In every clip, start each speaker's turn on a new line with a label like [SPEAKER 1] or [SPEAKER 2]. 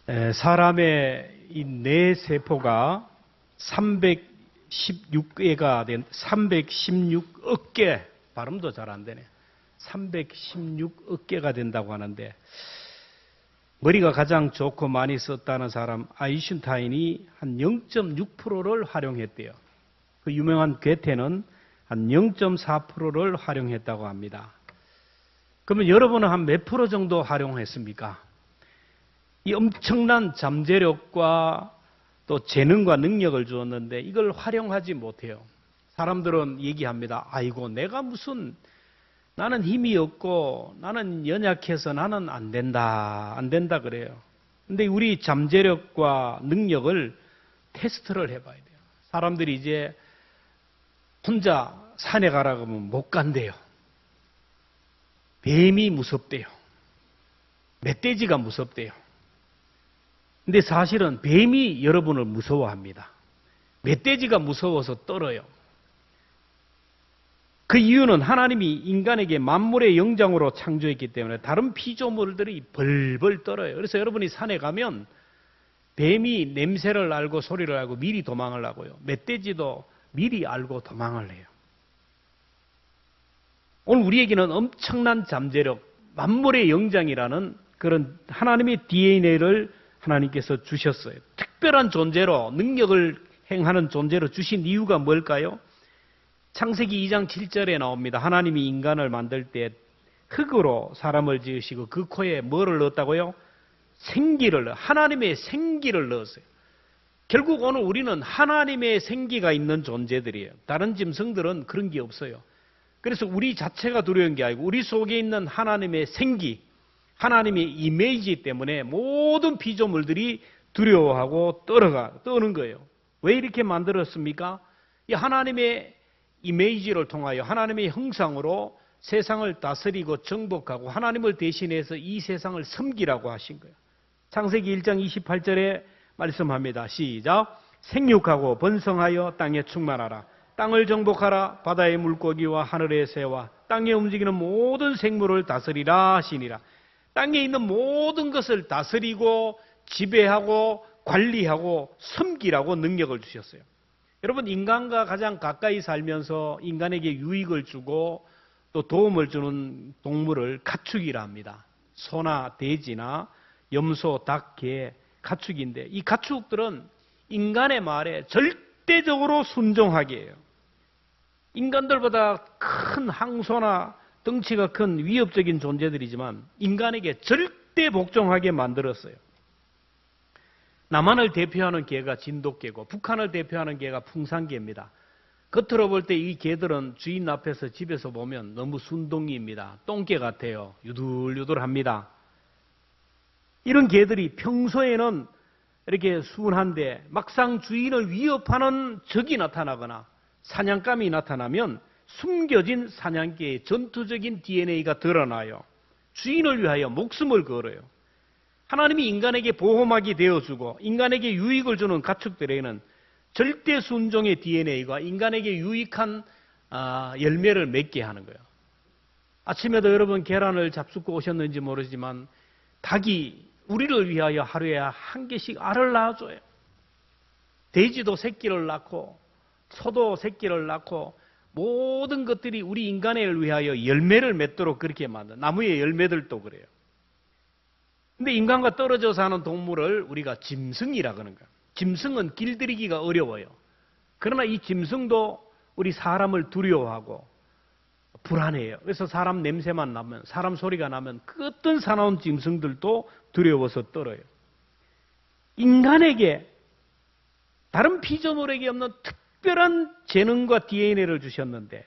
[SPEAKER 1] 사람의 이 뇌세포가 316억 개, 발음도 잘 안 되네. 316억 개가 된다고 하는데, 머리가 가장 좋고 많이 썼다는 사람 아인슈타인이 한 0.6%를 활용했대요. 그 유명한 괴테는 한 0.4%를 활용했다고 합니다. 그러면 여러분은 한 몇 프로 정도 활용했습니까? 이 엄청난 잠재력과 또 재능과 능력을 주었는데 이걸 활용하지 못해요. 사람들은 얘기합니다. 아이고, 내가 무슨, 나는 힘이 없고 나는 연약해서 나는 안 된다 그래요. 근데 우리 잠재력과 능력을 테스트를 해봐야 돼요. 사람들이 이제 혼자 산에 가라고 하면 못 간대요. 뱀이 무섭대요. 멧돼지가 무섭대요. 근데 사실은 뱀이 여러분을 무서워합니다. 멧돼지가 무서워서 떨어요. 그 이유는 하나님이 인간에게 만물의 영장으로 창조했기 때문에 다른 피조물들이 벌벌 떨어요. 그래서 여러분이 산에 가면 뱀이 냄새를 알고 소리를 알고 미리 도망을 하고요. 멧돼지도 미리 알고 도망을 해요. 오늘 우리에게는 엄청난 잠재력, 만물의 영장이라는 그런 하나님의 DNA를 하나님께서 주셨어요. 특별한 존재로, 능력을 행하는 존재로 주신 이유가 뭘까요? 창세기 2장 7절에 나옵니다. 하나님이 인간을 만들 때 흙으로 사람을 지으시고 그 코에 뭐를 넣었다고요? 생기를, 하나님의 생기를 넣었어요. 결국 오늘 우리는 하나님의 생기가 있는 존재들이에요. 다른 짐승들은 그런 게 없어요. 그래서 우리 자체가 두려운 게 아니고 우리 속에 있는 하나님의 생기, 하나님의 이미지 때문에 모든 피조물들이 두려워하고 떠는 거예요. 왜 이렇게 만들었습니까? 이 하나님의 이미지를 통하여 하나님의 형상으로 세상을 다스리고 정복하고 하나님을 대신해서 이 세상을 섬기라고 하신 거예요. 창세기 1장 28절에 말씀합니다. 시작. 생육하고 번성하여 땅에 충만하라. 땅을 정복하라. 바다의 물고기와 하늘의 새와 땅에 움직이는 모든 생물을 다스리라 하시니라. 땅에 있는 모든 것을 다스리고 지배하고 관리하고 섬기라고 능력을 주셨어요. 여러분, 인간과 가장 가까이 살면서 인간에게 유익을 주고 또 도움을 주는 동물을 가축이라 합니다. 소나 돼지나 염소, 닭, 개, 가축인데 이 가축들은 인간의 말에 절대적으로 순종하게 해요. 인간들보다 큰 항소나 덩치가 큰 위협적인 존재들이지만 인간에게 절대 복종하게 만들었어요. 남한을 대표하는 개가 진돗개고 북한을 대표하는 개가 풍산개입니다. 겉으로 볼 때 이 개들은 주인 앞에서 집에서 보면 너무 순둥이입니다. 똥개 같아요. 유들유들합니다. 이런 개들이 평소에는 이렇게 순한데 막상 주인을 위협하는 적이 나타나거나 사냥감이 나타나면 숨겨진 사냥개의 전투적인 DNA가 드러나요. 주인을 위하여 목숨을 걸어요. 하나님이 인간에게 보호막이 되어주고 인간에게 유익을 주는 가축들에게는 절대 순종의 DNA가 인간에게 유익한 열매를 맺게 하는 거예요. 아침에도 여러분 계란을 잡숫고 오셨는지 모르지만 닭이 우리를 위하여 하루에 한 개씩 알을 낳아줘요. 돼지도 새끼를 낳고 소도 새끼를 낳고 모든 것들이 우리 인간을 위하여 열매를 맺도록 그렇게 만든 나무의 열매들도 그래요. 근데 인간과 떨어져 사는 동물을 우리가 짐승이라 그러는 거예요. 짐승은 길들이기가 어려워요. 그러나 이 짐승도 우리 사람을 두려워하고 불안해요. 그래서 사람 냄새만 나면, 사람 소리가 나면 그 어떤 사나운 짐승들도 두려워서 떨어요. 인간에게, 다른 피조물에게 없는 특별한 재능과 DNA를 주셨는데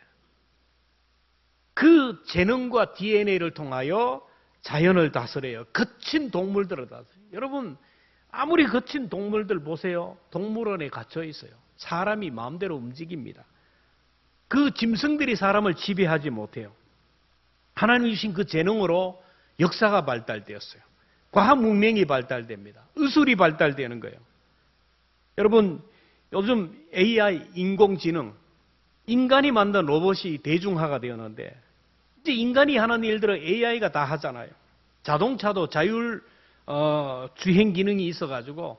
[SPEAKER 1] 그 재능과 DNA를 통하여 자연을 다스려요. 거친 동물들을 다스려요. 여러분, 아무리 거친 동물들 보세요. 동물원에 갇혀 있어요. 사람이 마음대로 움직입니다. 그 짐승들이 사람을 지배하지 못해요. 하나님이 주신 그 재능으로 역사가 발달되었어요. 과학 문명이 발달됩니다. 의술이 발달되는 거예요. 여러분, 요즘 AI, 인공지능, 인간이 만든 로봇이 대중화가 되었는데 이제 인간이 하는 일들을 AI가 다 하잖아요. 자동차도 주행 기능이 있어가지고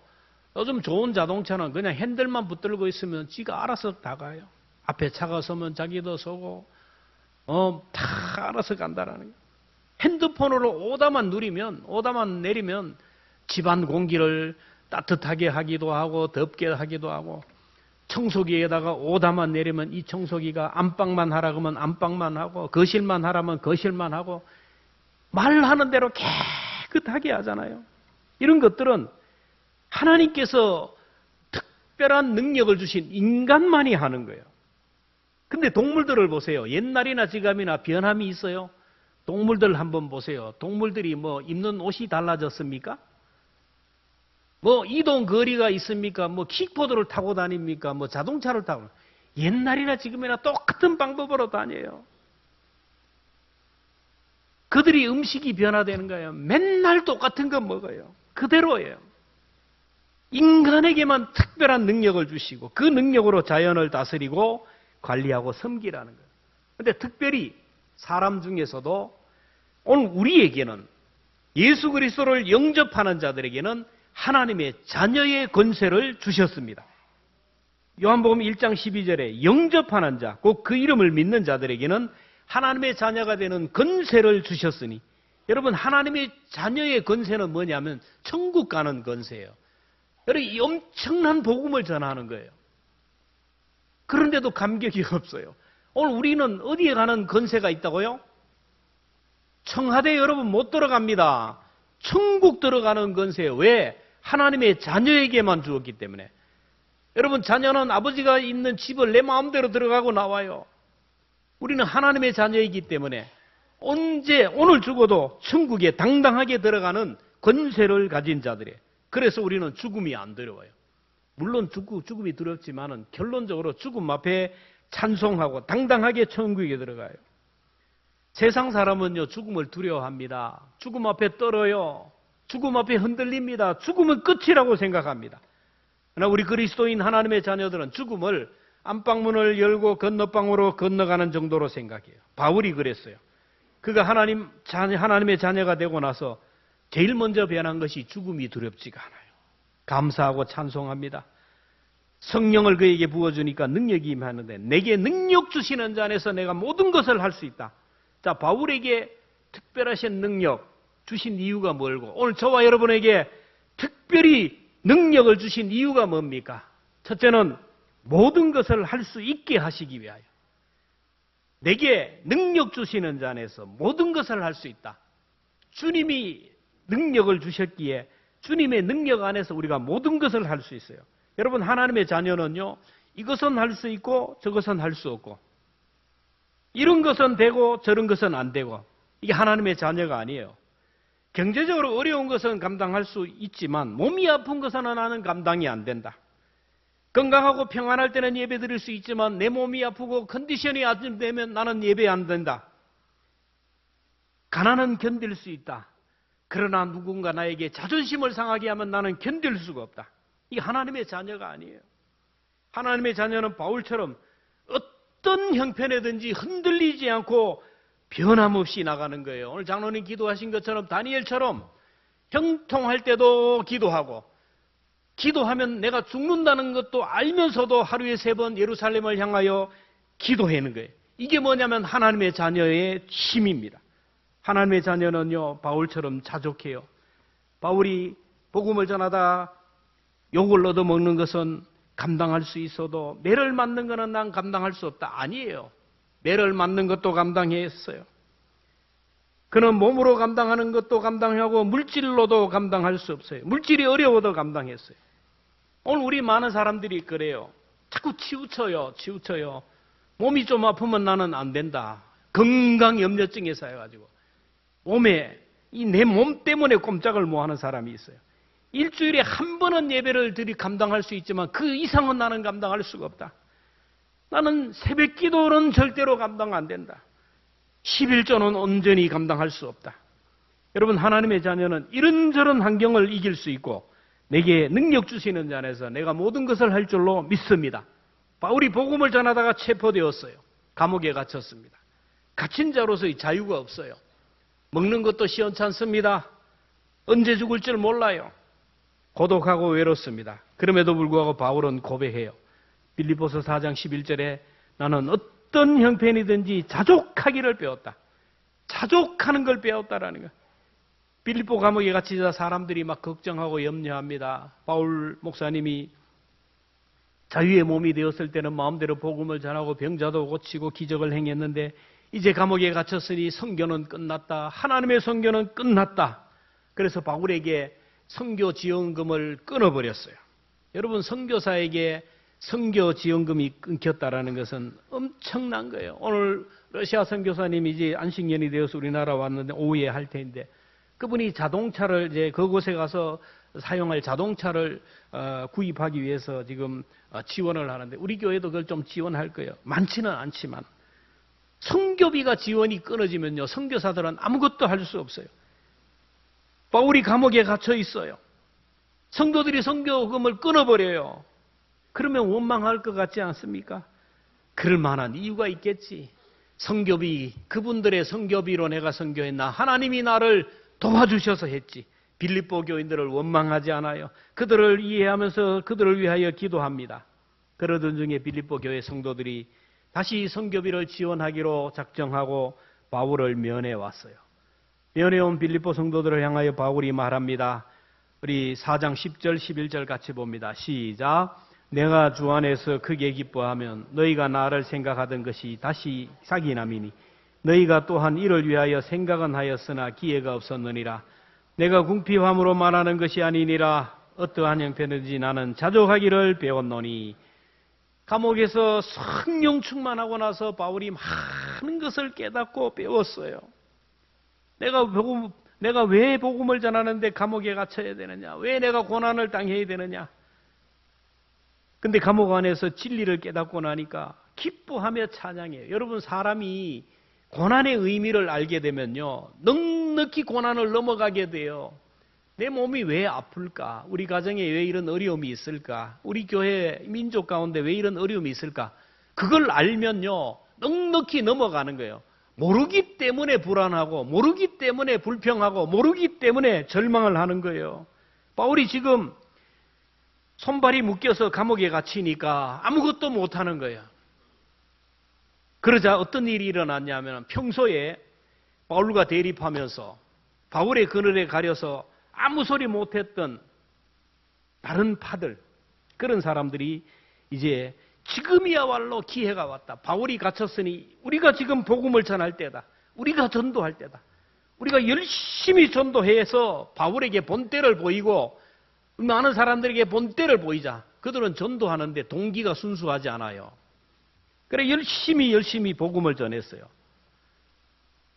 [SPEAKER 1] 요즘 좋은 자동차는 그냥 핸들만 붙들고 있으면 지가 알아서 다 가요. 앞에 차가 서면 자기도 서고 다 알아서 간다라는 거예요. 핸드폰으로 오다만 누리면, 오다만 내리면 집안 공기를 따뜻하게 하기도 하고 덥게 하기도 하고, 청소기에다가 오다만 내리면 이 청소기가 안방만 하라 그러면 안방만 하고, 거실만 하라면 거실만 하고, 말하는 대로 깨끗하게 하잖아요. 이런 것들은 하나님께서 특별한 능력을 주신 인간만이 하는 거예요. 근데 동물들을 보세요. 옛날이나 지금이나 변함이 있어요. 동물들 한번 보세요. 동물들이 뭐 입는 옷이 달라졌습니까? 뭐 이동 거리가 있습니까? 뭐 킥보드를 타고 다닙니까? 뭐 자동차를 타고. 옛날이나 지금이나 똑같은 방법으로 다녀요. 그들이 음식이 변화되는 거예요. 맨날 똑같은 거 먹어요. 그대로예요. 인간에게만 특별한 능력을 주시고 그 능력으로 자연을 다스리고 관리하고 섬기라는 거예요. 그런데 특별히 사람 중에서도 오늘 우리에게는 예수 그리스도를 영접하는 자들에게는 하나님의 자녀의 권세를 주셨습니다. 요한복음 1장 12절에 영접하는 자, 곧 그 이름을 믿는 자들에게는 하나님의 자녀가 되는 권세를 주셨으니, 여러분 하나님의 자녀의 권세는 뭐냐면 천국 가는 권세예요. 여러분 이 엄청난 복음을 전하는 거예요. 그런데도 감격이 없어요. 오늘 우리는 어디에 가는 권세가 있다고요? 청와대 여러분 못 들어갑니다. 천국 들어가는 권세예요. 왜? 하나님의 자녀에게만 주었기 때문에. 여러분 자녀는 아버지가 있는 집을 내 마음대로 들어가고 나와요. 우리는 하나님의 자녀이기 때문에 언제 오늘 죽어도 천국에 당당하게 들어가는 권세를 가진 자들이에요. 그래서 우리는 죽음이 안 두려워요. 물론 죽음이 두렵지만은 결론적으로 죽음 앞에 찬송하고 당당하게 천국에 들어가요. 세상 사람은요 죽음을 두려워합니다. 죽음 앞에 떨어요. 죽음 앞에 흔들립니다. 죽음은 끝이라고 생각합니다. 그러나 우리 그리스도인 하나님의 자녀들은 죽음을 안방문을 열고 건너방으로 건너가는 정도로 생각해요. 바울이 그랬어요. 그가 하나님의 자녀가 되고 나서 제일 먼저 변한 것이 죽음이 두렵지가 않아요. 감사하고 찬송합니다. 성령을 그에게 부어주니까 능력이 임하는데 내게 능력 주시는 자 안에서 내가 모든 것을 할 수 있다. 자, 바울에게 특별하신 능력 주신 이유가 뭘고, 오늘 저와 여러분에게 특별히 능력을 주신 이유가 뭡니까? 첫째는 모든 것을 할 수 있게 하시기 위하여. 내게 능력 주시는 자 안에서 모든 것을 할 수 있다. 주님이 능력을 주셨기에 주님의 능력 안에서 우리가 모든 것을 할 수 있어요. 여러분 하나님의 자녀는요, 이것은 할 수 있고 저것은 할 수 없고, 이런 것은 되고 저런 것은 안 되고, 이게 하나님의 자녀가 아니에요. 경제적으로 어려운 것은 감당할 수 있지만 몸이 아픈 것은 나는 감당이 안 된다. 건강하고 평안할 때는 예배 드릴 수 있지만 내 몸이 아프고 컨디션이 안 되면 나는 예배 안 된다. 가난은 견딜 수 있다. 그러나 누군가 나에게 자존심을 상하게 하면 나는 견딜 수가 없다. 이게 하나님의 자녀가 아니에요. 하나님의 자녀는 바울처럼 어떤 형편에든지 흔들리지 않고 변함없이 나가는 거예요. 오늘 장로님 기도하신 것처럼 다니엘처럼 형통할 때도 기도하고, 기도하면 내가 죽는다는 것도 알면서도 하루에 3번 예루살렘을 향하여 기도하는 거예요. 이게 뭐냐면 하나님의 자녀의 힘입니다. 하나님의 자녀는요, 바울처럼 자족해요. 바울이 복음을 전하다 욕을 얻어먹는 것은 감당할 수 있어도 매를 맞는 것은 난 감당할 수 없다. 아니에요. 매를 맞는 것도 감당했어요. 그는 몸으로 감당하는 것도 감당하고 물질로도 감당할 수 없어요. 물질이 어려워도 감당했어요. 오늘 우리 많은 사람들이 그래요. 자꾸 치우쳐요. 몸이 좀 아프면 나는 안 된다. 건강염려증에 쌓여가지고 몸에 내 몸 때문에 꼼짝을 못하는 사람이 있어요. 일주일에 한 번은 예배를 감당할 수 있지만 그 이상은 나는 감당할 수가 없다. 나는 새벽 기도는 절대로 감당 안 된다. 11조는 온전히 감당할 수 없다. 여러분 하나님의 자녀는 이런저런 환경을 이길 수 있고 내게 능력 주시는 자 안에서 내가 모든 것을 할 줄로 믿습니다. 바울이 복음을 전하다가 체포되었어요. 감옥에 언제 죽을 줄 몰라요. 고독하고 외롭습니다. 그럼에도 불구하고 바울은 고백해요. 빌립보서 4장 11절에 나는 어떤 형편이든지 자족하기를 배웠다. 자족하는 걸 배웠다라는 거예요. 빌립보 감옥에 갇히자 사람들이 막 걱정하고 염려합니다. 바울 목사님이 자유의 몸이 되었을 때는 마음대로 복음을 전하고 병자도 고치고 기적을 행했는데 이제 감옥에 갇혔으니 선교는 끝났다. 하나님의 선교는 끝났다. 그래서 바울에게 선교 지원금을 끊어버렸어요. 여러분, 선교사에게 선교 지원금이 끊겼다라는 것은 엄청난 거예요. 오늘 러시아 선교사님이 이제 안식년이 되어서 우리나라 왔는데 오후에 할 텐데 그분이 자동차를 이제 그곳에 가서 사용할 자동차를 구입하기 위해서 지금 지원을 하는데 우리 교회도 그걸 좀 지원할 거예요. 많지는 않지만 선교비가 지원이 끊어지면요, 선교사들은 아무것도 할 수 없어요. 바울이 감옥에 갇혀 있어요. 성도들이 선교금을 끊어버려요. 그러면 원망할 것 같지 않습니까? 그럴 만한 이유가 있겠지. 선교비, 그분들의 선교비로 내가 선교했나? 하나님이 나를 도와주셔서 했지. 빌립보 교인들을 원망하지 않아요. 그들을 이해하면서 그들을 위하여 기도합니다. 그러던 중에 빌립보 교회 성도들이 다시 선교비를 지원하기로 작정하고 바울을 면회 왔어요. 면회 온 빌립보 성도들을 향하여 바울이 말합니다. 우리 4장 10절 11절 같이 봅니다. 시작. 내가 주 안에서 크게 기뻐하면 너희가 나를 생각하던 것이 다시 사기남이니 너희가 또한 이를 위하여 생각은 하였으나 기회가 없었느니라. 내가 궁핍함으로 말하는 것이 아니니라. 어떠한 형편이든지 나는 자족하기를 배웠노니. 감옥에서 성령 충만하고 나서 바울이 많은 것을 깨닫고 배웠어요. 내가 왜 복음을 전하는데 감옥에 갇혀야 되느냐? 왜 내가 고난을 당해야 되느냐? 근데 감옥 안에서 진리를 깨닫고 나니까 기뻐하며 찬양해요. 여러분, 사람이 고난의 의미를 알게 되면요, 넉넉히 고난을 넘어가게 돼요. 내 몸이 왜 아플까? 우리 가정에 왜 이런 어려움이 있을까? 우리 교회 민족 가운데 왜 이런 어려움이 있을까? 그걸 알면요, 넉넉히 넘어가는 거예요. 모르기 때문에 불안하고, 모르기 때문에 불평하고, 모르기 때문에 절망을 하는 거예요. 바울이 지금 손발이 묶여서 감옥에 갇히니까 아무것도 못하는 거예요. 그러자 어떤 일이 일어났냐면 평소에 바울과 대립하면서 바울의 그늘에 가려서 아무 소리 못했던 다른 파들, 그런 사람들이 이제 지금이야말로 기회가 왔다. 바울이 갇혔으니 우리가 지금 복음을 전할 때다. 우리가 전도할 때다. 우리가 열심히 전도해서 바울에게 본때를 보이고 많은 사람들에게 본때를 보이자. 그들은 전도하는데 동기가 순수하지 않아요. 그래 열심히 복음을 전했어요.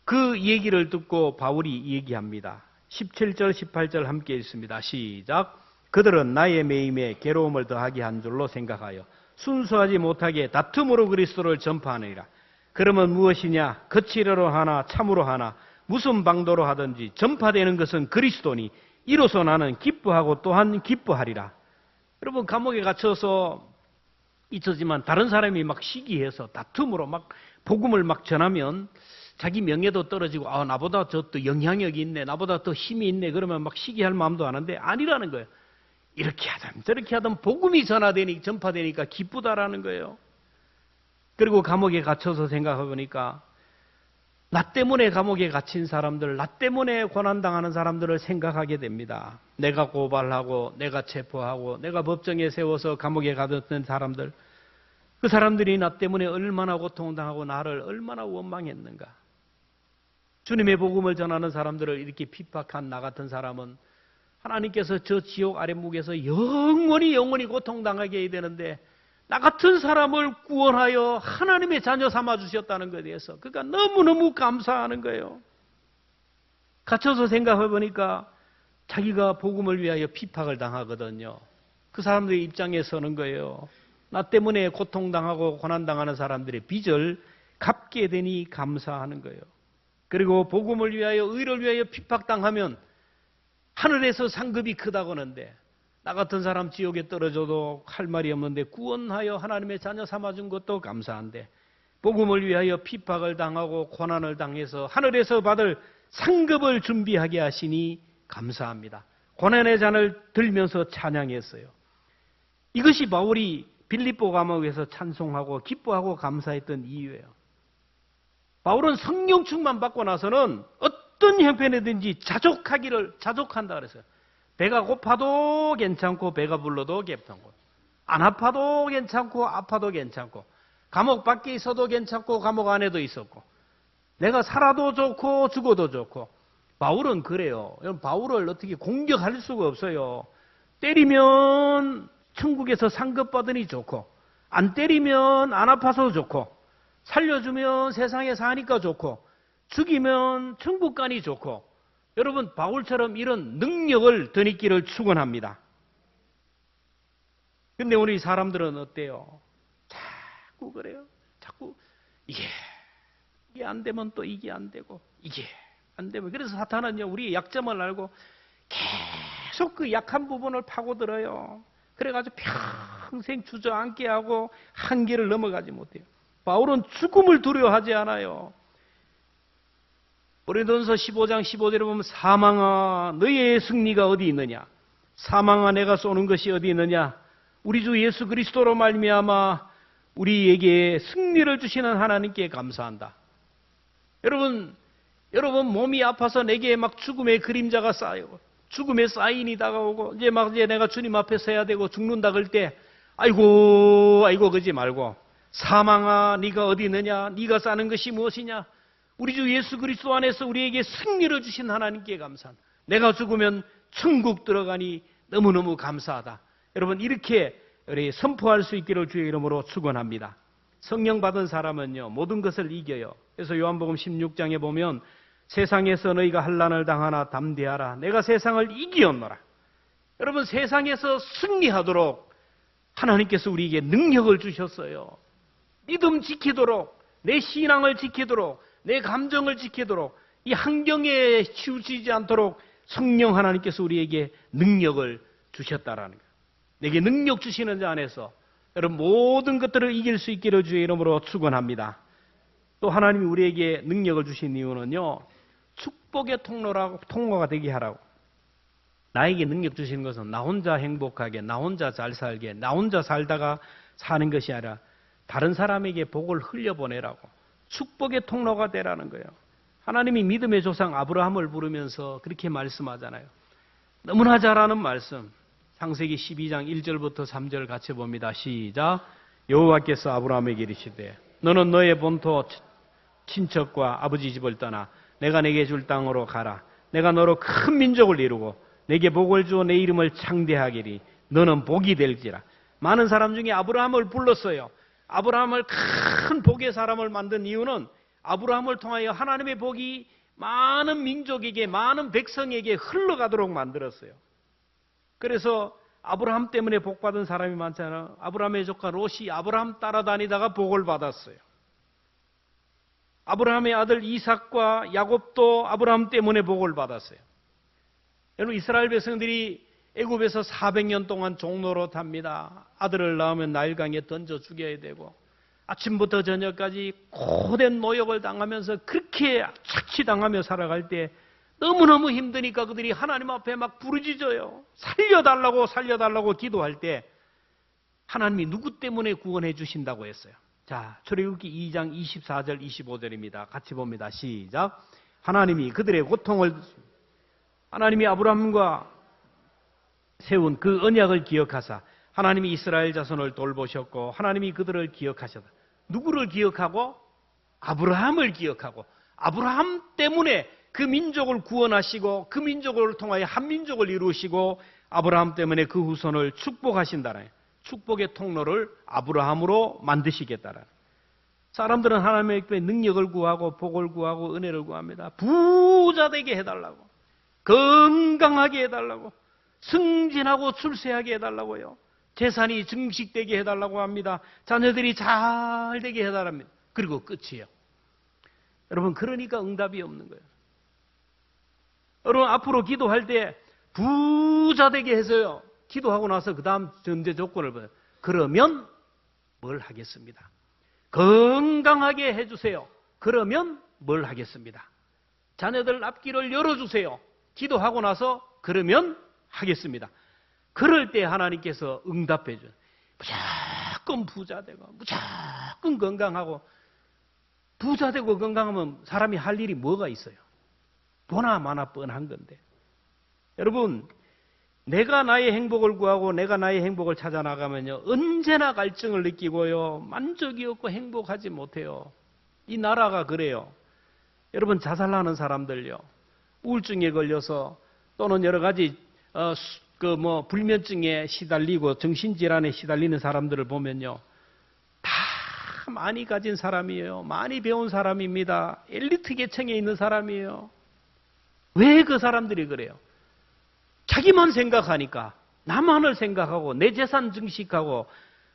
[SPEAKER 1] 그 얘기를 듣고 바울이 얘기합니다. 17절 18절 함께 읽습니다. 시작. 그들은 나의 매임에 괴로움을 더하게 한 줄로 생각하여 순수하지 못하게 다툼으로 그리스도를 전파하느니라. 그러면 무엇이냐? 거칠어로 하나 참으로 하나 무슨 방도로 하든지 전파되는 것은 그리스도니 이로써 나는 기뻐하고 또한 기뻐하리라. 여러분, 감옥에 갇혀서 있었지만 다른 사람이 막 시기해서 다툼으로 막 복음을 막 전하면 자기 명예도 떨어지고 나보다 저 또 영향력이 있네, 나보다 더 힘이 있네, 그러면 막 시기할 마음도 하는데 아니라는 거예요. 이렇게 하든 저렇게 하든 복음이 전파되니까 기쁘다라는 거예요. 그리고 감옥에 갇혀서 생각해보니까 나 때문에 감옥에 갇힌 사람들, 나 때문에 고난당하는 사람들을 생각하게 됩니다. 내가 고발하고 내가 체포하고 내가 법정에 세워서 감옥에 가뒀던 사람들, 그 사람들이 나 때문에 얼마나 고통당하고 나를 얼마나 원망했는가. 주님의 복음을 전하는 사람들을 이렇게 핍박한 나 같은 사람은 하나님께서 저 지옥 아랫목에서 영원히 고통당하게 해야 되는데 나 같은 사람을 구원하여 하나님의 자녀 삼아주셨다는 것에 대해서 그러니까 너무너무 감사하는 거예요. 갇혀서 생각해보니까 자기가 복음을 위하여 핍박을 당하거든요. 그 사람들의 입장에 서는 거예요. 나 때문에 고통당하고 고난당하는 사람들의 빚을 갚게 되니 감사하는 거예요. 그리고 복음을 위하여, 의를 위하여 핍박당하면 하늘에서 상급이 크다고 하는데 나 같은 사람 지옥에 떨어져도 할 말이 없는데 구원하여 하나님의 자녀 삼아준 것도 감사한데 복음을 위하여 핍박을 당하고 고난을 당해서 하늘에서 받을 상급을 준비하게 하시니 감사합니다. 고난의 잔을 들면서 찬양했어요. 이것이 바울이 빌립보 감옥에서 찬송하고 기뻐하고 감사했던 이유예요. 바울은 성령 충만 받고 나서는 어떤 형편이든지 자족한다 그랬어요. 배가 고파도 괜찮고 배가 불러도 괜찮고, 안 아파도 괜찮고 아파도 괜찮고, 감옥 밖에 있어도 괜찮고 감옥 안에도 있었고, 내가 살아도 좋고 죽어도 좋고. 바울은 그래요. 바울을 어떻게 공격할 수가 없어요. 때리면 천국에서 상급받으니 좋고, 안 때리면 안 아파서 좋고, 살려주면 세상에 사니까 좋고, 죽이면 천국 가니 좋고. 여러분, 바울처럼 이런 능력을 드리기를 축원합니다. 근데 우리 사람들은 어때요? 자꾸 그래요. 자꾸 이게 안 되면 또 이게 안 되고, 이게 안 되면. 그래서 사탄은요, 우리의 약점을 알고 계속 그 약한 부분을 파고들어요. 그래가지고 평생 주저앉게 하고 한계를 넘어가지 못해요. 바울은 죽음을 두려워하지 않아요. 고린도전서 15장 15절에 보면 사망아 너의 승리가 어디 있느냐? 사망아 내가 쏘는 것이 어디 있느냐? 우리 주 예수 그리스도로 말미암아 우리에게 승리를 주시는 하나님께 감사한다. 여러분 몸이 아파서 내게 막 죽음의 그림자가 쌓이고 죽음의 사인이 다가오고 이제 내가 주님 앞에 서야 되고 죽는다 그럴 때 아이고 그러지 말고 사망아 네가 어디 있느냐? 네가 싸는 것이 무엇이냐? 우리 주 예수 그리스도 안에서 우리에게 승리를 주신 하나님께 감사한다. 내가 죽으면 천국 들어가니 너무너무 감사하다. 여러분 이렇게 우리 선포할 수 있기를 주의 이름으로 축원합니다. 성령 받은 사람은요 모든 것을 이겨요. 그래서 요한복음 16장에 보면 세상에서 너희가 환난을 당하나 담대하라. 내가 세상을 이기었노라. 여러분 세상에서 승리하도록 하나님께서 우리에게 능력을 주셨어요. 믿음 지키도록, 내 신앙을 지키도록, 내 감정을 지키도록, 이 환경에 치우치지 않도록 성령 하나님께서 우리에게 능력을 주셨다라는 거예요. 내게 능력 주시는 자 안에서 여러분 모든 것들을 이길 수 있기를 주의 이름으로 축원합니다. 또 하나님이 우리에게 능력을 주신 이유는요, 축복의 통로가 되게 하라고. 나에게 능력 주시는 것은 나 혼자 행복하게, 나 혼자 잘 살게, 나 혼자 살다가 사는 것이 아니라 다른 사람에게 복을 흘려보내라고. 축복의 통로가 되라는 거예요. 하나님이 믿음의 조상 아브라함을 부르면서 그렇게 말씀하잖아요. 너무나 잘하는 말씀. 창세기 12장 1절부터 3절 같이 봅니다. 시작. 여호와께서 아브라함에게 이르시되 너는 너의 본토 친척과 아버지 집을 떠나 내가 내게 줄 땅으로 가라. 내가 너로 큰 민족을 이루고 내게 복을 주어 내 이름을 창대하기리 너는 복이 될지라. 많은 사람 중에 아브라함을 불렀어요. 아브라함을 큰 복의 사람을 만든 이유는 아브라함을 통하여 하나님의 복이 많은 민족에게, 많은 백성에게 흘러가도록 만들었어요. 그래서 아브라함 때문에 복받은 사람이 많잖아요. 아브라함의 조카 롯이 아브라함 따라다니다가 복을 받았어요. 아브라함의 아들 이삭과 야곱도 아브라함 때문에 복을 받았어요. 여러분 이스라엘 백성들이 애굽에서 400년 동안 종노릇합니다. 아들을 낳으면 나일강에 던져 죽여야 되고 아침부터 저녁까지 고된 노역을 당하면서 그렇게 착취당하며 살아갈 때 너무너무 힘드니까 그들이 하나님 앞에 막 부르짖어요. 살려달라고 기도할 때 하나님이 누구 때문에 구원해 주신다고 했어요. 자, 출애굽기 2장 24절 25절입니다. 같이 봅니다. 시작. 하나님이 그들의 고통을 하나님이 아브라함과 세운 그 언약을 기억하사 하나님이 이스라엘 자손을 돌보셨고 하나님이 그들을 기억하셨다. 누구를 기억하고? 아브라함을 기억하고 아브라함 때문에 그 민족을 구원하시고 그 민족을 통하여 한 민족을 이루시고 아브라함 때문에 그 후손을 축복하신다는 축복의 통로를 아브라함으로 만드시겠다는. 사람들은 하나님의 능력을 구하고 복을 구하고 은혜를 구합니다. 부자 되게 해달라고, 건강하게 해달라고, 승진하고 출세하게 해달라고요. 재산이 증식되게 해달라고 합니다. 자녀들이 잘 되게 해달랍니다. 그리고 끝이에요. 여러분 그러니까 응답이 없는 거예요. 여러분 앞으로 기도할 때 부자 되게 해서요. 기도하고 나서 그 다음 전제 조건을 봐요. 그러면 뭘 하겠습니다. 건강하게 해주세요. 그러면 뭘 하겠습니다. 자녀들 앞길을 열어주세요. 기도하고 나서 그러면 하겠습니다. 그럴 때 하나님께서 응답해 줘요. 무조건 부자 되고 무조건 건강하고, 부자 되고 건강하면 사람이 할 일이 뭐가 있어요? 보나 마나 뻔한 건데. 여러분, 내가 나의 행복을 구하고 내가 나의 행복을 찾아 나가면요, 언제나 갈증을 느끼고요, 만족이 없고 행복하지 못해요. 이 나라가 그래요. 여러분, 자살하는 사람들요, 우울증에 걸려서 또는 여러 가지 불면증에 시달리고 정신질환에 시달리는 사람들을 보면요, 다 많이 가진 사람이에요. 많이 배운 사람입니다. 엘리트 계층에 있는 사람이에요. 왜 그 사람들이 그래요? 자기만 생각하니까, 나만을 생각하고 내 재산 증식하고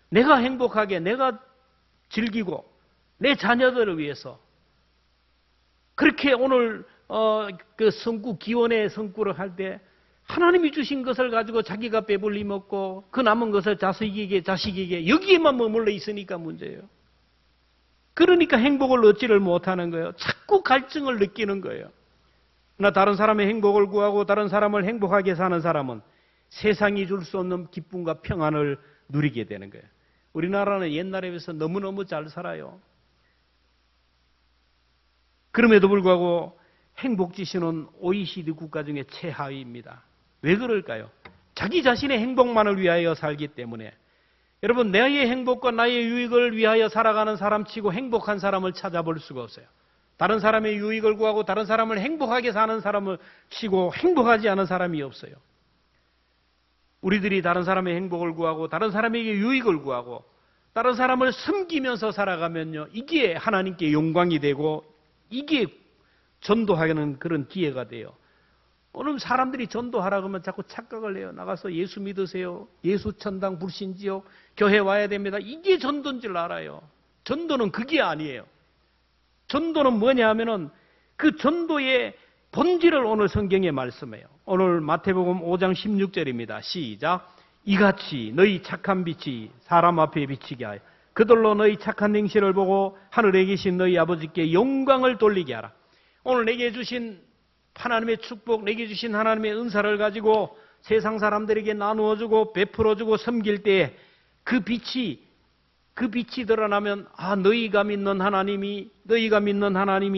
[SPEAKER 1] 내가 행복하게, 내가 즐기고 내 자녀들을 위해서 그렇게 오늘 그 성구, 기원의 성구를 할 때 하나님이 주신 것을 가지고 자기가 배불리 먹고 그 남은 것을 자식에게 여기에만 머물러 있으니까 문제예요. 그러니까 행복을 얻지를 못하는 거예요. 자꾸 갈증을 느끼는 거예요. 그러나 다른 사람의 행복을 구하고 다른 사람을 행복하게 사는 사람은 세상이 줄 수 없는 기쁨과 평안을 누리게 되는 거예요. 우리나라는 옛날에 비해서 너무너무 잘 살아요. 그럼에도 불구하고 행복지수는 OECD 국가 중에 최하위입니다. 왜 그럴까요? 자기 자신의 행복만을 위하여 살기 때문에. 여러분, 나의 행복과 나의 유익을 위하여 살아가는 사람치고 행복한 사람을 찾아볼 수가 없어요. 다른 사람의 유익을 구하고 다른 사람을 행복하게 사는 사람을 치고 행복하지 않은 사람이 없어요. 우리들이 다른 사람의 행복을 구하고 다른 사람에게 유익을 구하고 다른 사람을 섬기면서 살아가면요, 이게 하나님께 영광이 되고 이게 전도하는 그런 기회가 돼요. 오늘 사람들이 전도하라 그러면 자꾸 착각을 해요. 나가서 예수 믿으세요. 예수 천당 불신지옥 교회 와야 됩니다. 이게 전도인 줄 알아요. 전도는 그게 아니에요. 전도는 뭐냐 하면은 그 전도의 본질을 오늘 성경에 말씀해요. 오늘 마태복음 5장 16절입니다. 시작. 이같이 너희 착한 빛이 사람 앞에 비치게 하여 그들로 너희 착한 행실을 보고 하늘에 계신 너희 아버지께 영광을 돌리게 하라. 오늘 내게 주신 하나님의 축복, 내게 주신 하나님의 은사를 가지고 세상 사람들에게 나누어주고 베풀어주고 섬길 때 그 빛이 드러나면 너희가 믿는 하나님이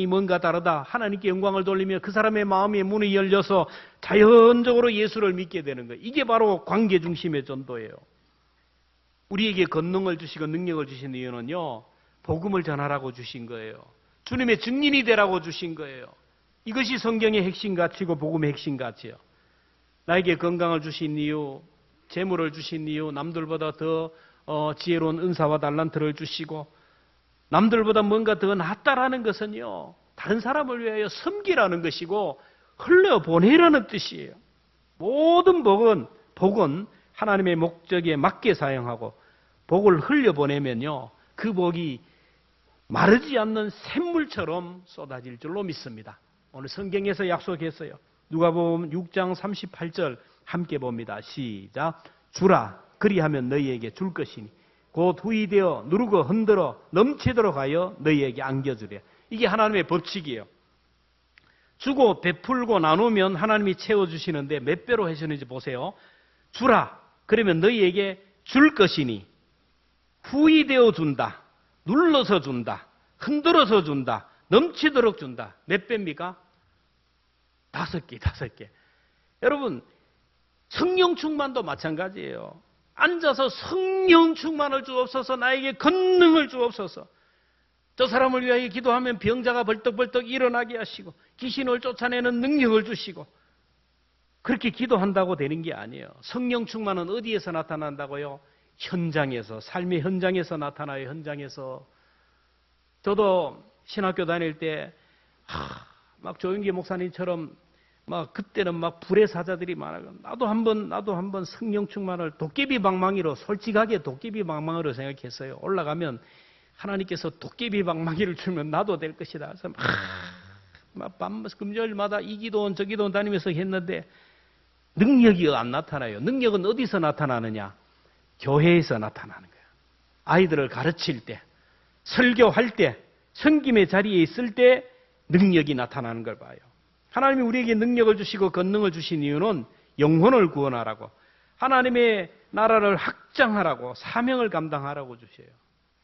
[SPEAKER 1] 뭔가 다르다. 하나님께 영광을 돌리며 그 사람의 마음의 문이 열려서 자연적으로 예수를 믿게 되는 거예요. 이게 바로 관계 중심의 전도예요. 우리에게 권능을 주시고 능력을 주신 이유는요, 복음을 전하라고 주신 거예요. 주님의 증인이 되라고 주신 거예요. 이것이 성경의 핵심 가치고 복음의 핵심 가치예요. 나에게 건강을 주신 이유, 재물을 주신 이유, 남들보다 더 지혜로운 은사와 달란트를 주시고 남들보다 뭔가 더 낫다라는 것은요, 다른 사람을 위하여 섬기라는 것이고 흘려보내라는 뜻이에요. 모든 복은 하나님의 목적에 맞게 사용하고 복을 흘려보내면요, 그 복이 마르지 않는 샘물처럼 쏟아질 줄로 믿습니다. 오늘 성경에서 약속했어요. 누가복음 6장 38절 함께 봅니다. 시작. 주라 그리하면 너희에게 줄 것이니 곧 후이되어 누르고 흔들어 넘치도록 하여 너희에게 안겨주래. 이게 하나님의 법칙이에요. 주고 베풀고 나누면 하나님이 채워주시는데 몇 배로 하시는지 보세요. 주라 그러면 너희에게 줄 것이니 후이되어 준다, 눌러서 준다, 흔들어서 준다, 넘치도록 준다. 몇 배입니까? 5개. 여러분, 성령 충만도 마찬가지예요. 앉아서 성령 충만을 주옵소서, 나에게 권능을 주옵소서. 저 사람을 위하여 기도하면 병자가 벌떡벌떡 일어나게 하시고 귀신을 쫓아내는 능력을 주시고, 그렇게 기도한다고 되는 게 아니에요. 성령 충만은 어디에서 나타난다고요? 현장에서, 삶의 현장에서 나타나요. 현장에서. 저도 신학교 다닐 때 막 조윤기 목사님처럼 막 그때는 막 불의 사자들이 많아요. 나도 한번 성령 충만을 도깨비 방망이로, 솔직하게 도깨비 방망이로 생각했어요. 올라가면 하나님께서 도깨비 방망이를 주면 나도 될 것이다. 그래서 막 금요일마다 이 기도원 저 기도원 다니면서 했는데 능력이 안 나타나요. 능력은 어디서 나타나느냐? 교회에서 나타나는 거예요. 아이들을 가르칠 때, 설교할 때, 섬김의 자리에 있을 때 능력이 나타나는 걸 봐요. 하나님이 우리에게 능력을 주시고 권능을 주신 이유는 영혼을 구원하라고, 하나님의 나라를 확장하라고, 사명을 감당하라고 주셔요.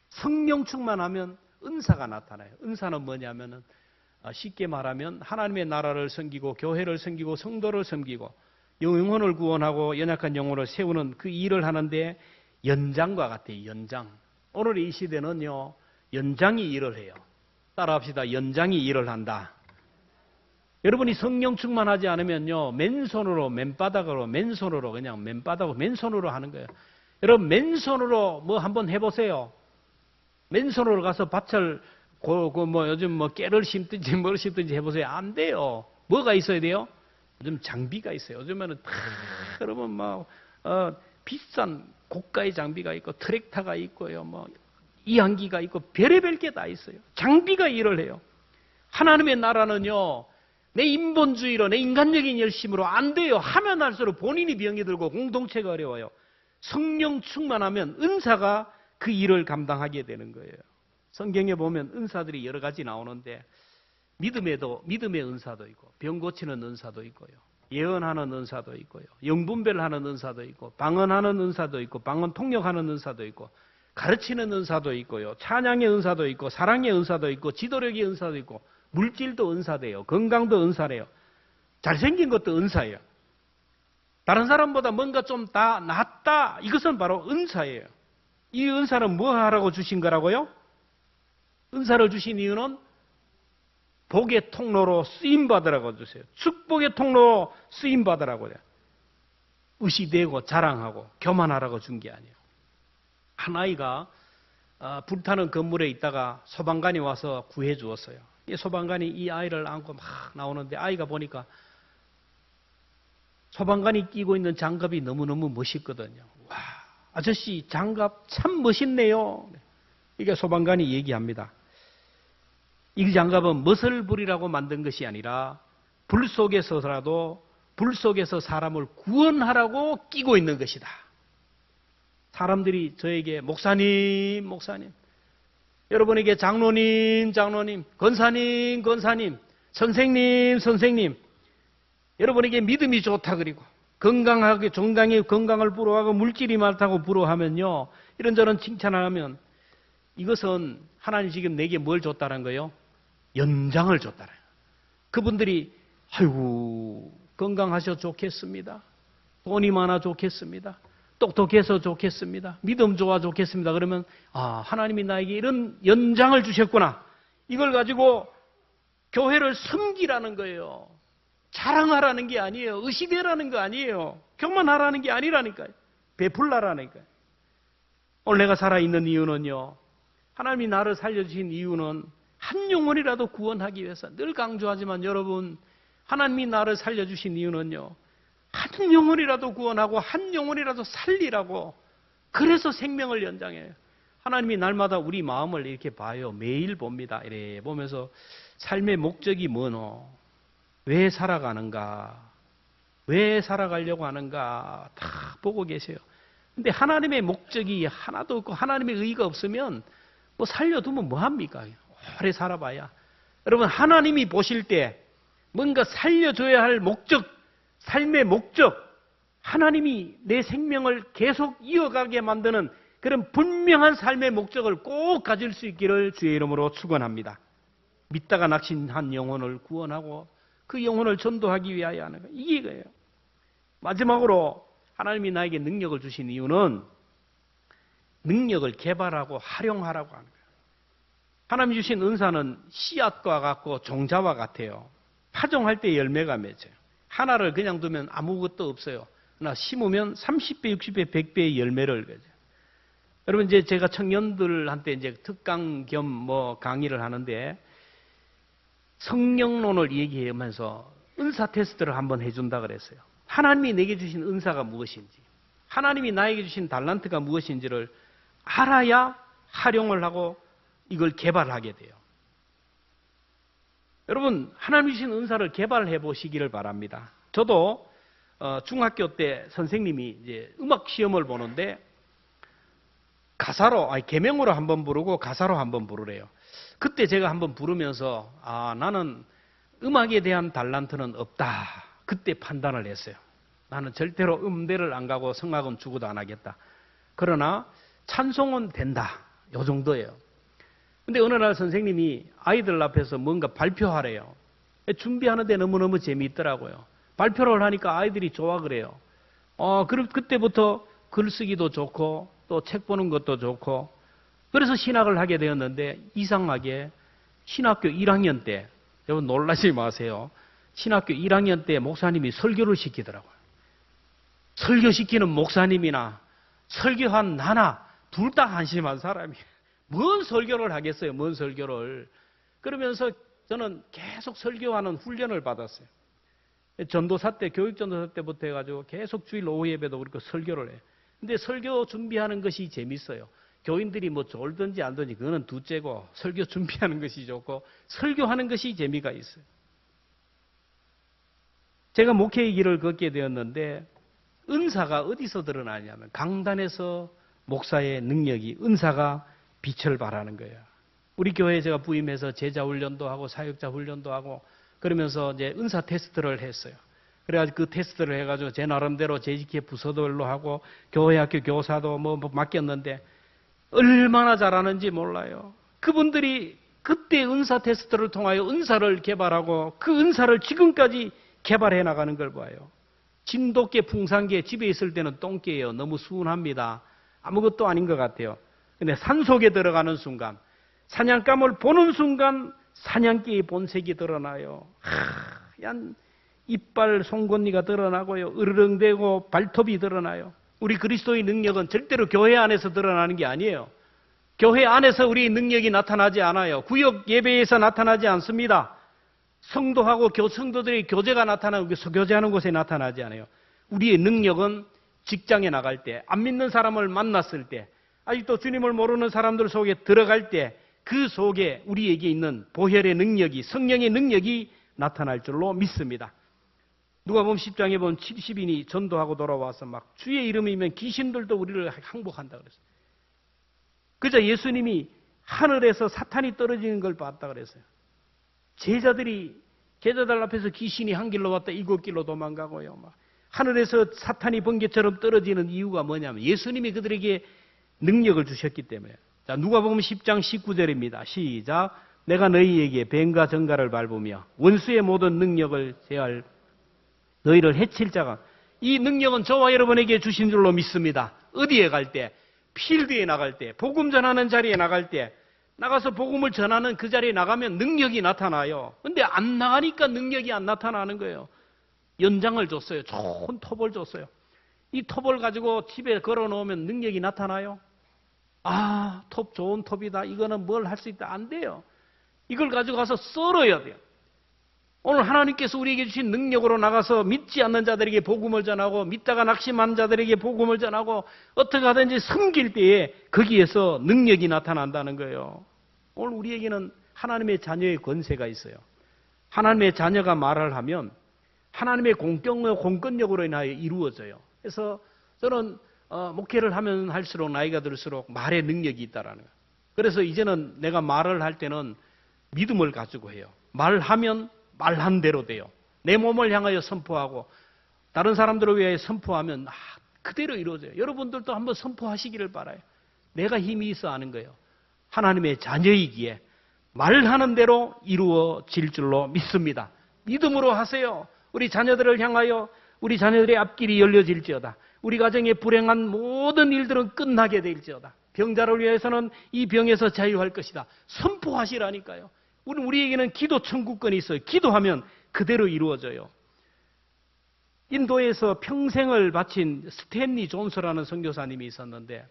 [SPEAKER 1] 성령 충만하면 은사가 나타나요. 은사는 뭐냐면은 쉽게 말하면 하나님의 나라를 섬기고 교회를 섬기고 성도를 섬기고 영혼을 구원하고 연약한 영혼을 세우는 그 일을 하는데 연장과 같아요. 연장. 오늘 이 시대는요, 연장이 일을 해요. 따라합시다. 연장이 일을 한다. 여러분이 성령 충만하지 않으면요, 맨손으로 그냥 맨손으로 하는 거예요. 여러분 맨손으로 뭐 한번 해보세요. 맨손으로 가서 밭을 요즘 깨를 심든지 뭘 심든지 해보세요. 안 돼요. 뭐가 있어야 돼요? 요즘 장비가 있어요. 요즘에는 여러분 비싼 고가의 장비가 있고 트랙터가 있고요, 이항기가 있고 별의별 게 다 있어요. 장비가 일을 해요. 하나님의 나라는요, 내 인본주의로 내 인간적인 열심으로 안 돼요. 하면 할수록 본인이 병이 들고 공동체가 어려워요. 성령 충만하면 은사가 그 일을 감당하게 되는 거예요. 성경에 보면 은사들이 여러 가지 나오는데 믿음의 은사도 있고 병 고치는 은사도 있고요. 예언하는 은사도 있고요. 영분별하는 은사도 있고 방언하는 은사도 있고 방언 통역하는 은사도 있고 가르치는 은사도 있고요. 찬양의 은사도 있고 사랑의 은사도 있고 지도력의 은사도 있고 물질도 은사돼요. 건강도 은사래요. 잘생긴 것도 은사예요. 다른 사람보다 뭔가 좀 다 낫다. 이것은 바로 은사예요. 이 은사는 뭐 하라고 주신 거라고요? 은사를 주신 이유는 복의 통로로 쓰임받으라고 주세요. 축복의 통로로 쓰임받으라고요. 의시되고 자랑하고 교만하라고 준 게 아니에요. 한 아이가 불타는 건물에 있다가 소방관이 와서 구해 주었어요. 이 소방관이 이 아이를 안고 막 나오는데 아이가 보니까 소방관이 끼고 있는 장갑이 너무너무 멋있거든요. 와, 아저씨 장갑 참 멋있네요. 이게 소방관이 얘기합니다. 이 장갑은 멋을 부리라고 만든 것이 아니라 불 속에서라도 불 속에서 사람을 구원하라고 끼고 있는 것이다. 사람들이 저에게 목사님, 여러분에게 장로님, 권사님, 선생님, 여러분에게 믿음이 좋다 그리고 건강하게 건강을 부러워하고 물질이 많다고 부러워하면요, 이런저런 칭찬을 하면 이것은 하나님 지금 내게 뭘 줬다는 거예요? 연장을 줬다는 거예요. 그분들이 아이고 건강하셔 좋겠습니다. 돈이 많아 좋겠습니다. 똑똑해서 좋겠습니다. 믿음 좋아 좋겠습니다. 그러면 하나님이 나에게 이런 연장을 주셨구나. 이걸 가지고 교회를 섬기라는 거예요. 자랑하라는 게 아니에요. 의식되라는 거 아니에요. 교만하라는 게 아니라니까요. 베풀라라니까요. 오늘 내가 살아있는 이유는요, 하나님이 나를 살려주신 이유는 한 영혼이라도 구원하기 위해서. 늘 강조하지만 여러분, 하나님이 나를 살려주신 이유는요, 한 영혼이라도 구원하고 한 영혼이라도 살리라고. 그래서 생명을 연장해요. 하나님이 날마다 우리 마음을 이렇게 봐요. 매일 봅니다. 이래 보면서 삶의 목적이 뭐노? 왜 살아가는가? 왜 살아가려고 하는가? 다 보고 계세요. 근데 하나님의 목적이 하나도 없고 하나님의 의의가 없으면 뭐 살려두면 뭐합니까? 오래 살아봐야. 여러분, 하나님이 보실 때 뭔가 살려줘야 할 목적, 삶의 목적, 하나님이 내 생명을 계속 이어가게 만드는 그런 분명한 삶의 목적을 꼭 가질 수 있기를 주의 이름으로 축원합니다. 믿다가 낙심한 영혼을 구원하고 그 영혼을 전도하기 위하여 하는 거예요. 이게 거예요. 마지막으로 하나님이 나에게 능력을 주신 이유는 능력을 개발하고 활용하라고 하는 거예요. 하나님이 주신 은사는 씨앗과 같고 종자와 같아요. 파종할 때 열매가 맺어요. 하나를 그냥 두면 아무것도 없어요. 그러나 심으면 30배, 60배, 100배의 열매를 맺어요. 여러분, 이제 제가 청년들한테 이제 특강 겸 강의를 하는데 성령론을 얘기하면서 은사 테스트를 한번 해준다 그랬어요. 하나님이 내게 주신 은사가 무엇인지, 하나님이 나에게 주신 달란트가 무엇인지를 알아야 활용을 하고 이걸 개발하게 돼요. 여러분, 하나님이 주신 은사를 개발해 보시기를 바랍니다. 저도 중학교 때 선생님이 이제 음악 시험을 보는데 계명으로 한번 부르고 가사로 한번 부르래요. 그때 제가 한번 부르면서 나는 음악에 대한 달란트는 없다. 그때 판단을 했어요. 나는 절대로 음대를 안 가고 성악은 죽어도 안 하겠다. 그러나 찬송은 된다. 요 정도예요. 근데 어느 날 선생님이 아이들 앞에서 뭔가 발표하래요. 준비하는데 너무너무 재미있더라고요. 발표를 하니까 아이들이 좋아 그래요. 그때부터 글쓰기도 좋고 또 책 보는 것도 좋고 그래서 신학을 하게 되었는데 이상하게 신학교 1학년 때 여러분 놀라지 마세요. 신학교 1학년 때 목사님이 설교를 시키더라고요. 설교시키는 목사님이나 설교한 나나 둘 다 한심한 사람이에요. 뭔 설교를 하겠어요. 뭔 설교를. 그러면서 저는 계속 설교하는 훈련을 받았어요. 전도사 때, 교육전도사 때부터 해가지고 계속 주일 오후 예배도 그렇고 설교를 해요. 근데 설교 준비하는 것이 재밌어요. 교인들이 뭐 졸든지 안 든지 그거는 둘째고 설교 준비하는 것이 좋고 설교하는 것이 재미가 있어요. 제가 목회의 길을 걷게 되었는데 은사가 어디서 드러나냐면 강단에서 목사의 능력이 은사가 빛을 발하는 거예요. 우리 교회에 제가 부임해서 제자 훈련도 하고 사역자 훈련도 하고 그러면서 이제 은사 테스트를 했어요. 그래가지고 그 테스트를 해가지고 제 나름대로 재직회 부서들로 하고 교회 학교 교사도 뭐 맡겼는데 얼마나 잘하는지 몰라요. 그분들이 그때 은사 테스트를 통하여 은사를 개발하고 그 은사를 지금까지 개발해 나가는 걸 봐요. 진돗개, 풍산개 집에 있을 때는 똥개예요. 너무 수운합니다. 아무것도 아닌 것 같아요. 근데 산속에 들어가는 순간 사냥감을 보는 순간 사냥개의 본색이 드러나요. 하얀 이빨 송곳니가 드러나고요. 으르렁대고 발톱이 드러나요. 우리 그리스도의 능력은 절대로 교회 안에서 드러나는 게 아니에요. 교회 안에서 우리의 능력이 나타나지 않아요. 구역 예배에서 나타나지 않습니다. 성도하고 성도들의 교제가 나타나고 교제하는 곳에 나타나지 않아요. 우리의 능력은 직장에 나갈 때, 안 믿는 사람을 만났을 때, 아직도 주님을 모르는 사람들 속에 들어갈 때 그 속에 우리에게 있는 보혈의 능력이, 성령의 능력이 나타날 줄로 믿습니다. 누가복음 10장에 보면 70인이 전도하고 돌아와서 막 주의 이름이면 귀신들도 우리를 항복한다 그랬어요. 그저 예수님이 하늘에서 사탄이 떨어지는 걸 봤다 그랬어요. 제자들 앞에서 귀신이 한 길로 왔다 7길로 도망가고요. 막 하늘에서 사탄이 번개처럼 떨어지는 이유가 뭐냐면 예수님이 그들에게 능력을 주셨기 때문에. 자, 누가복음 10장 19절입니다. 시작. 내가 너희에게 뱀과 정갈을 밟으며 원수의 모든 능력을 제할 너희를 해칠 자가 이 능력은 저와 여러분에게 주신 줄로 믿습니다. 어디에 갈 때? 필드에 나갈 때, 복음 전하는 자리에 나갈 때, 나가서 복음을 전하는 그 자리에 나가면 능력이 나타나요. 근데 안 나가니까 능력이 안 나타나는 거예요. 연장을 줬어요. 좋은 톱을 줬어요. 이 톱을 가지고 집에 걸어 놓으면 능력이 나타나요? 톱 좋은 톱이다. 이거는 뭘 할 수 있다. 안 돼요. 이걸 가지고 가서 썰어야 돼요. 오늘 하나님께서 우리에게 주신 능력으로 나가서 믿지 않는 자들에게 복음을 전하고 믿다가 낙심한 자들에게 복음을 전하고 어떻게 하든지 섬길 때에 거기에서 능력이 나타난다는 거예요. 오늘 우리에게는 하나님의 자녀의 권세가 있어요. 하나님의 자녀가 말을 하면 하나님의 공권력으로 인하여 이루어져요. 그래서 저는 목회를 하면 할수록 나이가 들수록 말의 능력이 있다라는 거예요. 그래서 이제는 내가 말을 할 때는 믿음을 가지고 해요. 말하면 말한 대로 돼요. 내 몸을 향하여 선포하고 다른 사람들을 위하여 선포하면 그대로 이루어져요. 여러분들도 한번 선포하시기를 바라요. 내가 힘이 있어 하는 거예요. 하나님의 자녀이기에 말하는 대로 이루어질 줄로 믿습니다. 믿음으로 하세요. 우리 자녀들을 향하여 우리 자녀들의 앞길이 열려질지어다. 우리 가정의 불행한 모든 일들은 끝나게 될지어다. 병자를 위해서는 이 병에서 자유할 것이다. 선포하시라니까요. 우리에게는 기도 천국권이 있어요. 기도하면 그대로 이루어져요. 인도에서 평생을 바친 스탠리 존스라는 선교사님이 있었는데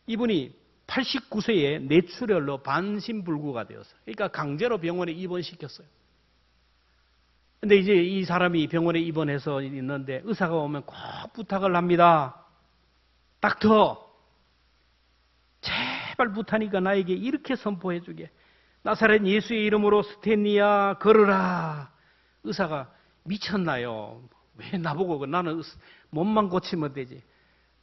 [SPEAKER 1] 이분이 89세에 뇌출혈로 반신불구가 되었어요. 그러니까 강제로 병원에 입원시켰어요. 근데 이제 이 사람이 병원에 입원해서 있는데 의사가 오면 꼭 부탁을 합니다. 닥터, 제발 부탁하니까 나에게 이렇게 선포해 주게. 나사렛 예수의 이름으로 스탠리야 걸으라. 의사가 미쳤나요? 왜 나보고 나는 몸만 고치면 되지.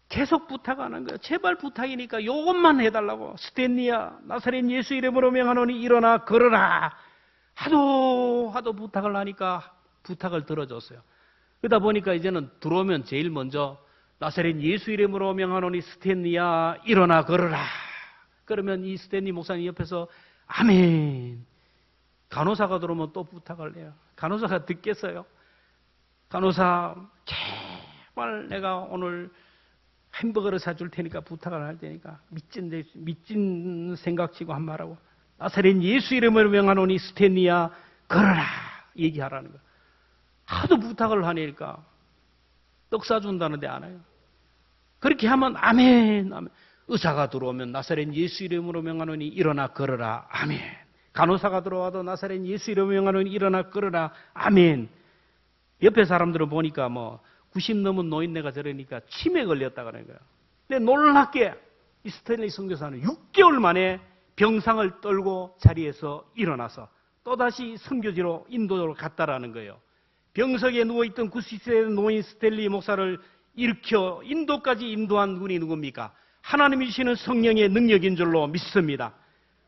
[SPEAKER 1] 계속 부탁하는 거예요. 제발 부탁이니까 요것만 해달라고. 스탠리야 나사렛 예수 이름으로 명하노니 일어나 걸으라. 하도 부탁을 하니까 부탁을 들어줬어요. 그러다 보니까 이제는 들어오면 제일 먼저 나사렛 예수 이름으로 명하노니 스탠리야 일어나 걸으라. 그러면 이 스탠리 목사님 옆에서 아멘. 간호사가 들어오면 또 부탁을 해요. 간호사가 듣겠어요? 간호사 제발 내가 오늘 햄버거를 사줄 테니까 부탁을 할 테니까 미친 생각치고 한 말하고 나사렛 예수 이름으로 명하노니 스탠리야 걸어라 얘기하라는 거예요. 하도 부탁을 하니까 떡 사준다는데 안 해요. 그렇게 하면 아멘, 아멘. 의사가 들어오면 나사렛 예수 이름으로 명하노니 일어나 걸어라 아멘. 간호사가 들어와도 나사렛 예수 이름으로 명하노니 일어나 걸어라 아멘. 옆에 사람들을 보니까 90 넘은 노인네가 저러니까 치매 걸렸다 그러는 거예요. 근데 놀랍게 이 스탠리 선교사는 6개월 만에 병상을 떨고 자리에서 일어나서 또다시 선교지로 인도로 갔다라는 거예요. 병석에 누워있던 90세 노인 스탠리 목사를 일으켜 인도까지 인도한 분이 누굽니까? 하나님이 주시는 성령의 능력인 줄로 믿습니다.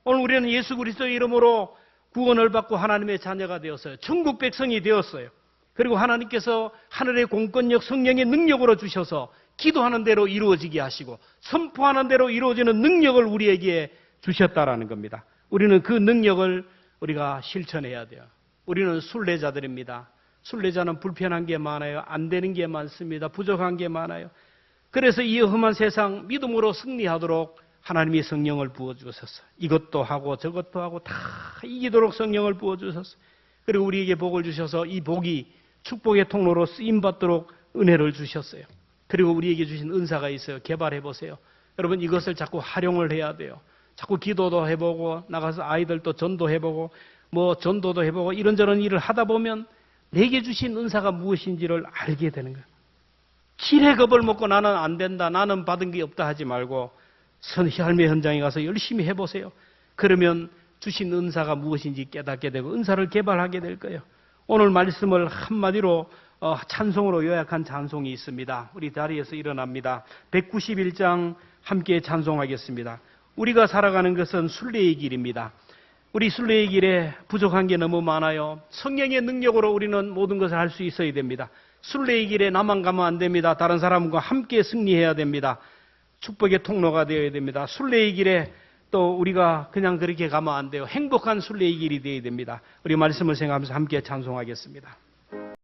[SPEAKER 1] 오늘 우리는 예수 그리스도의 이름으로 구원을 받고 하나님의 자녀가 되었어요. 천국 백성이 되었어요. 그리고 하나님께서 하늘의 공권력 성령의 능력으로 주셔서 기도하는 대로 이루어지게 하시고 선포하는 대로 이루어지는 능력을 우리에게 주셨다라는 겁니다. 우리는 그 능력을 우리가 실천해야 돼요. 우리는 순례자들입니다. 순례자는 불편한 게 많아요. 안 되는 게 많습니다. 부족한 게 많아요. 그래서 이 험한 세상 믿음으로 승리하도록 하나님이 성령을 부어주셨어요. 이것도 하고 저것도 하고 다 이기도록 성령을 부어주셨어요. 그리고 우리에게 복을 주셔서 이 복이 축복의 통로로 쓰임받도록 은혜를 주셨어요. 그리고 우리에게 주신 은사가 있어요. 개발해 보세요. 여러분 이것을 자꾸 활용을 해야 돼요. 자꾸 기도도 해보고 나가서 아이들도 전도해보고 전도도 해보고 이런저런 일을 하다 보면 내게 주신 은사가 무엇인지를 알게 되는 거예요. 길에 겁을 먹고 나는 안 된다, 나는 받은 게 없다 하지 말고 삶의 현장에 가서 열심히 해보세요. 그러면 주신 은사가 무엇인지 깨닫게 되고 은사를 개발하게 될 거예요. 오늘 말씀을 한마디로 찬송으로 요약한 찬송이 있습니다. 우리 자리에서 일어납니다. 191장 함께 찬송하겠습니다. 우리가 살아가는 것은 순례의 길입니다. 우리 순례의 길에 부족한 게 너무 많아요. 성령의 능력으로 우리는 모든 것을 할 수 있어야 됩니다. 순례의 길에 나만 가면 안 됩니다. 다른 사람과 함께 승리해야 됩니다. 축복의 통로가 되어야 됩니다. 순례의 길에 또 우리가 그냥 그렇게 가면 안 돼요. 행복한 순례의 길이 되어야 됩니다. 우리 말씀을 생각하면서 함께 찬송하겠습니다.